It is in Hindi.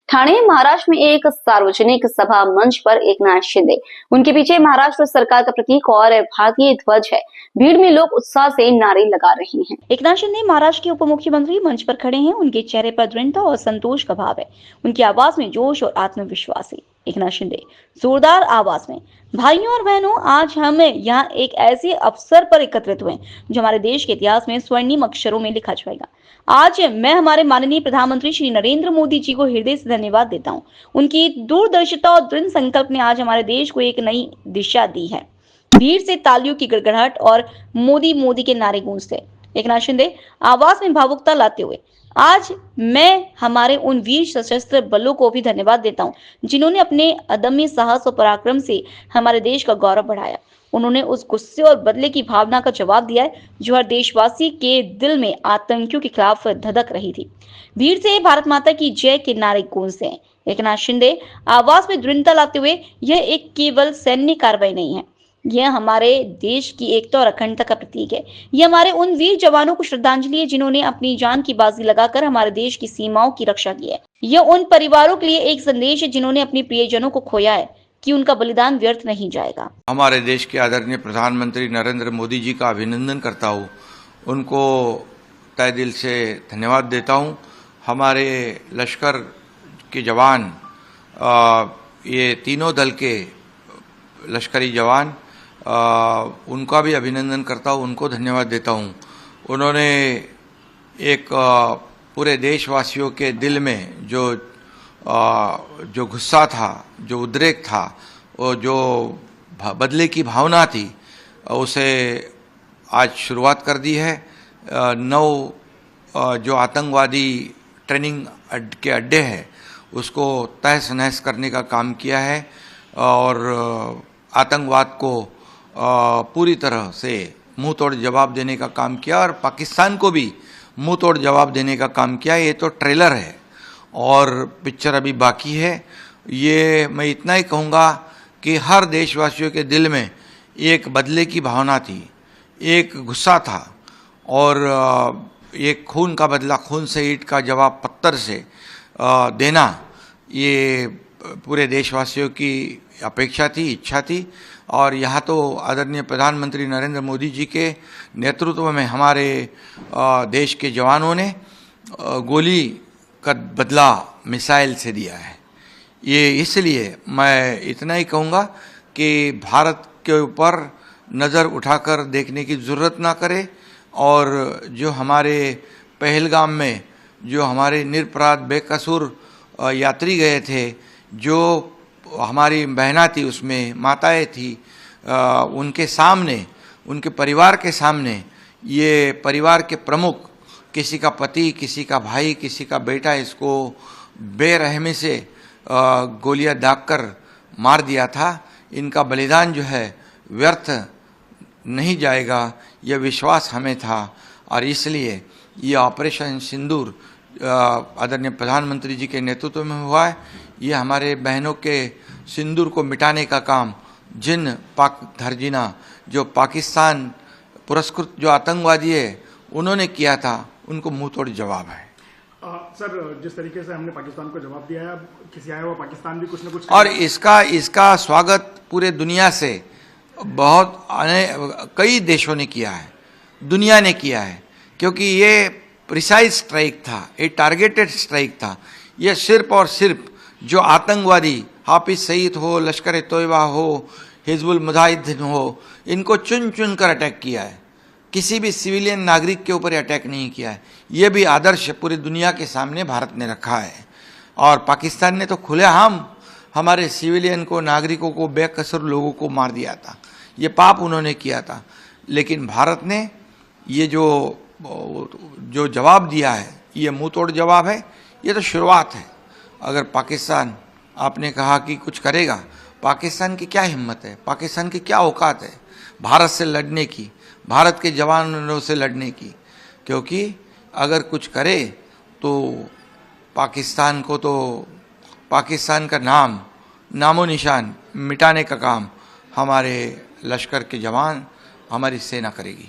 ठाणे महाराष्ट्र में एक सार्वजनिक सभा मंच पर एकनाथ शिंदे, उनके पीछे महाराष्ट्र सरकार का प्रतीक और भारतीय ध्वज है। भीड़ में लोग उत्साह से नारे लगा रहे हैं। एकनाथ शिंदे महाराष्ट्र के उप मुख्यमंत्री मंच पर खड़े हैं। उनके चेहरे पर दृढ़ता और संतोष का भाव है। उनकी आवाज में जोश और आत्मविश्वास है। एकनाथ शिंदे जोरदार आवाज में, भाइयों और बहनों, आज हम यहाँ एक ऐसे अवसर पर एकत्रित हुए जो हमारे देश के इतिहास में स्वर्णिम अक्षरों में लिखा जाएगा। आज मैं हमारे माननीय प्रधानमंत्री श्री नरेंद्र मोदी जी को हृदय से धन्यवाद देता हूँ। उनकी दूरदर्शिता और दृढ़ संकल्प ने आज हमारे देश को एक नई दिशा दी है। भीड़ से तालियों की गड़गड़ाहट और मोदी मोदी के नारे गूंजते। एकनाथ शिंदे आवाज में भावुकता लाते हुए, आज मैं हमारे उन वीर सशस्त्र बलों को भी धन्यवाद देता हूं जिन्होंने अपने अदम्य साहस और पराक्रम से हमारे देश का गौरव बढ़ाया। उन्होंने उस गुस्से और बदले की भावना का जवाब दिया है जो हर देशवासी के दिल में आतंकियों के खिलाफ धधक रही थी। भीड़ से भारत माता की जय के नारे गूंजते हैं। एकनाथ शिंदे आवाज में दृढ़ता लाते हुए, यह एक केवल सैन्य कार्रवाई नहीं है, यह हमारे देश की एकता और अखंडता का प्रतीक है। यह हमारे उन वीर जवानों को श्रद्धांजलि है जिन्होंने अपनी जान की बाजी लगाकर हमारे देश की सीमाओं की रक्षा की है। यह उन परिवारों के लिए एक संदेश है जिन्होंने अपने प्रियजनों को खोया है कि उनका बलिदान व्यर्थ नहीं जाएगा। हमारे देश के आदरणीय प्रधानमंत्री नरेंद्र मोदी जी का अभिनंदन करता हूँ। उनको तहे दिल से धन्यवाद देता हूँ। हमारे लश्कर के जवान, ये तीनों दल के लश्करी जवान, उनका भी अभिनंदन करता हूँ, उनको धन्यवाद देता हूँ। उन्होंने एक पूरे देशवासियों के दिल में जो गुस्सा था, जो उद्रेक था, और जो बदले की भावना थी, उसे आज शुरुआत कर दी है। 9 जो आतंकवादी ट्रेनिंग के अड्डे हैं उसको तहस नहस करने का काम किया है और आतंकवाद को पूरी तरह से मुंह तोड़ जवाब देने का काम किया और पाकिस्तान को भी मुंह तोड़ जवाब देने का काम किया। ये तो ट्रेलर है और पिक्चर अभी बाकी है। ये मैं इतना ही कहूँगा कि हर देशवासियों के दिल में एक बदले की भावना थी, एक गुस्सा था और एक खून का बदला खून से, ईंट का जवाब पत्थर से देना, ये पूरे देशवासियों की अपेक्षा थी, इच्छा थी। और यहाँ तो आदरणीय प्रधानमंत्री नरेंद्र मोदी जी के नेतृत्व में हमारे देश के जवानों ने गोली का बदला मिसाइल से दिया है। ये इसलिए मैं इतना ही कहूँगा कि भारत के ऊपर नज़र उठाकर देखने की ज़रूरत ना करे और जो हमारे पहलगाम में जो हमारे निरपराध बेकसूर यात्री गए थे, जो हमारी बहना थी, उसमें माताएं थी, उनके सामने, उनके परिवार के सामने, ये परिवार के प्रमुख, किसी का पति, किसी का भाई, किसी का बेटा, इसको बेरहमी से गोलियां दागकर मार दिया था। इनका बलिदान जो है व्यर्थ नहीं जाएगा, यह विश्वास हमें था और इसलिए ये ऑपरेशन सिंदूर आदरणीय प्रधानमंत्री जी के नेतृत्व में हुआ है। ये हमारे बहनों के सिंदूर को मिटाने का काम जिन पाक धरजीना, जो पाकिस्तान पुरस्कृत जो आतंकवादी है, उन्होंने किया था, उनको मुंह तोड़ जवाब है। सर, जिस तरीके से हमने पाकिस्तान को जवाब दिया है, अब किसी आया हुआ पाकिस्तान भी कुछ न कुछ, और इसका स्वागत पूरे दुनिया से कई देशों ने किया है, दुनिया ने किया है, क्योंकि ये प्रिसाइज स्ट्राइक था, एक टारगेटेड स्ट्राइक था। ये सिर्फ और सिर्फ जो आतंकवादी हाफिज सईद हो, लश्कर तोयबा हो, हिजबुल मुजाहिदीन हो, इनको चुन चुन कर अटैक किया है। किसी भी सिविलियन नागरिक के ऊपर अटैक नहीं किया है। ये भी आदर्श पूरी दुनिया के सामने भारत ने रखा है और पाकिस्तान ने तो खुलेआम हमारे सिविलियन को, नागरिकों को, बेकसूर लोगों को मार दिया था। ये पाप उन्होंने किया था, लेकिन भारत ने ये जो जवाब दिया है, ये मुंह तोड़ जवाब है। ये तो शुरुआत है। अगर पाकिस्तान, आपने कहा कि कुछ करेगा, पाकिस्तान की क्या हिम्मत है, पाकिस्तान की क्या औकात है भारत से लड़ने की, भारत के जवानों से लड़ने की? क्योंकि अगर कुछ करे तो पाकिस्तान को, तो पाकिस्तान का नामो निशान मिटाने का काम हमारे लश्कर के जवान, हमारी सेना करेगी।